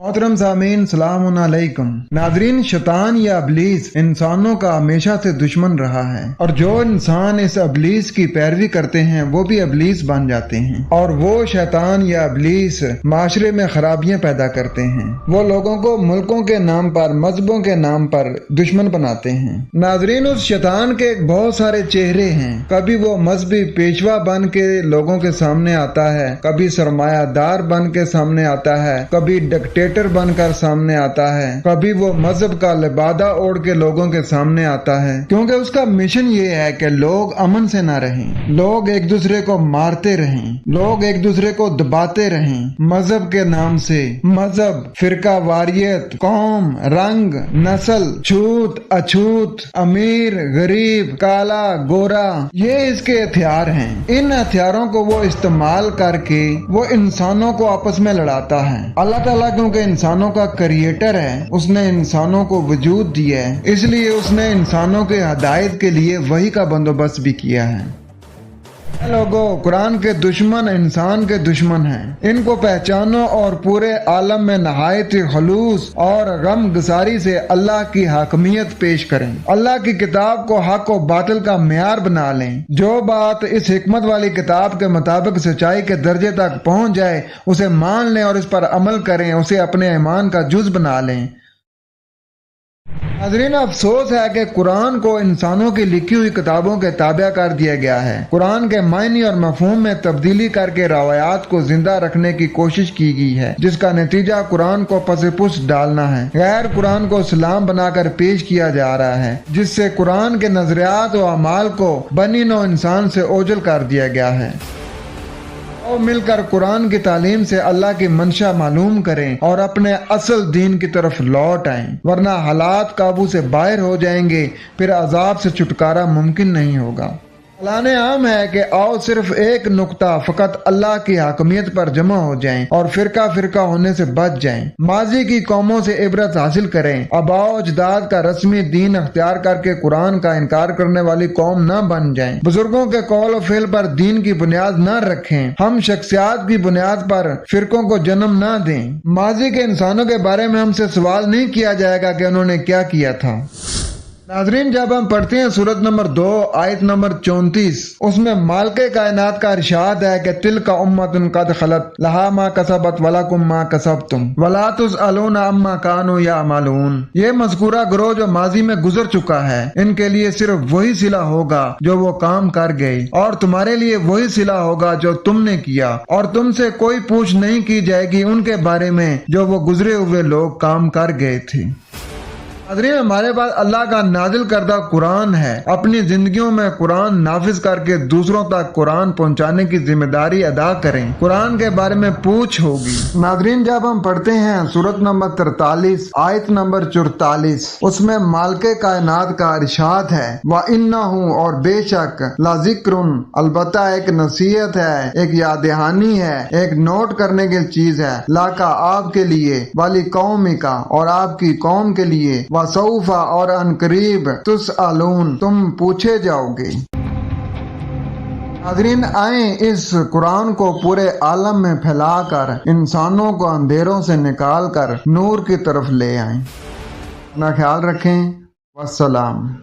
मोहतरम सामीन सलाम अलैकुम। नाजरीन, शैतान या इब्लीस इंसानों का हमेशा से दुश्मन रहा है और जो इंसान इस इब्लीस की पैरवी करते हैं वो भी इब्लीस बन जाते हैं और वो शैतान या इब्लीस माशरे में खराबियां पैदा करते हैं। वो लोगों को मुल्कों के नाम पर, मजहबों के नाम पर दुश्मन बनाते हैं। नाजरीन, उस शैतान के बहुत सारे चेहरे हैं। कभी वो मजहबी पेशवा बन के लोगों के सामने आता है, कभी सरमायादार बन के सामने आता है, कभी डिक्टेटर बनकर सामने आता है, कभी वो मजहब का लिबादा ओढ़ के लोगों के सामने आता है, क्योंकि उसका मिशन ये है कि लोग अमन से ना रहें, लोग एक दूसरे को मारते रहें, लोग एक दूसरे को दबाते रहें मजहब के नाम से। मजहब, फिरका वारियत, कौम, रंग, नस्ल, छूत अछूत, अमीर गरीब, काला गोरा, ये इसके हथियार हैं। इन हथियारों को वो इस्तेमाल करके वो इंसानों को आपस में लड़ाता है। अल्लाह ताला क्योंकि इंसानों का क्रिएटर है, उसने इंसानों को वजूद दिया है, इसलिए उसने इंसानों के हिदायत के लिए वही का बंदोबस्त भी किया है। लोगों, कुरान के दुश्मन इंसान के दुश्मन हैं। इनको पहचानो और पूरे आलम में नहायत खलूस और गम गुसारी से अल्लाह की हाकमियत पेश करें। अल्लाह की किताब को हक और बातिल का मेयार बना लें। जो बात इस हिकमत वाली किताब के मुताबिक सच्चाई के दर्जे तक पहुंच जाए उसे मान लें और इस पर अमल करें, उसे अपने ईमान का जुज बना लें। नाज़रीन, अफसोस है कि कुरान को इंसानों की लिखी हुई किताबों के ताबे कर दिया गया है। कुरान के मायने और मफहूम में तब्दीली करके रवायात को जिंदा रखने की कोशिश की गई है, जिसका नतीजा कुरान को पसे-पुस डालना है। गैर कुरान को इस्लाम बनाकर पेश किया जा रहा है, जिससे कुरान के नजरियात और अमाल को बनी नौ इंसान से ओझल कर दिया गया है। और मिलकर कुरान की तालीम से अल्लाह की मंशा मालूम करें और अपने असल दीन की तरफ लौट आएं, वरना हालात काबू से बाहर हो जाएंगे, फिर अजाब से छुटकारा मुमकिन नहीं होगा। ऐलान आम है कि आओ सिर्फ एक नुक्ता फकत अल्लाह की हाकमियत पर जमा हो जाएं और फिरका फिरका होने से बच जाएं। माजी की कौमों से इबरत हासिल करें। आबाओ अजदाद का रस्मी दीन अख्तियार करके कुरान का इनकार करने वाली कौम न बन जाएं। बुजुर्गों के कौल और फेल पर दीन की बुनियाद न रखें। हम शख्सियात की बुनियाद पर फिरकों को जन्म न दें। माजी के इंसानों के बारे में हमसे सवाल नहीं किया जाएगा कि उन्होंने क्या किया था। नाजरीन, जब हम पढ़ते हैं सूरत नंबर 2 आयत नंबर 34, उसमें मालिक कायनात का इरशाद है कि तिल का उम्मतुन कद खलत लहा मा कसबत वलकुम मा कसबतुम वला तुसअलूना अम्मा कानू यामलून। ये मज़कूरा ग्रोह जो माजी में गुजर चुका है, इनके लिए सिर्फ वही सिला होगा जो वो काम कर गए और तुम्हारे लिए वही सिला होगा जो तुमने किया, और तुमसे कोई पूछ नहीं की जाएगी उनके बारे में जो वो गुजरे हुए लोग काम कर गए थे। नाज़रीन, हमारे पास अल्लाह का नाजिल करदा कुरान है। अपनी जिंदगियों में कुरान नाफिज करके दूसरों तक कुरान पहुंचाने की जिम्मेदारी अदा करें। कुरान के बारे में पूछ होगी। नाज़रीन, जब हम पढ़ते हैं सूरत नंबर 43 आयत नंबर 44, उसमें मालिक कायनात का इरशाद है व इन्नहु, और बेशक, लाजिक्रुन, अलबत्ता एक नसीहत है, एक याद दहानी है, एक नोट करने की चीज है, लाका, आपके लिए, वाली कौमी का, और आपकी कौम के लिए, वसौफा, और अनकरीब, तुसअलून, तुम पूछे जाओगे। नाज़रीन, आए इस कुरान को पूरे आलम में फैलाकर इंसानों को अंधेरों से निकाल कर नूर की तरफ ले आए। अपना ख्याल रखें। वस्सलाम।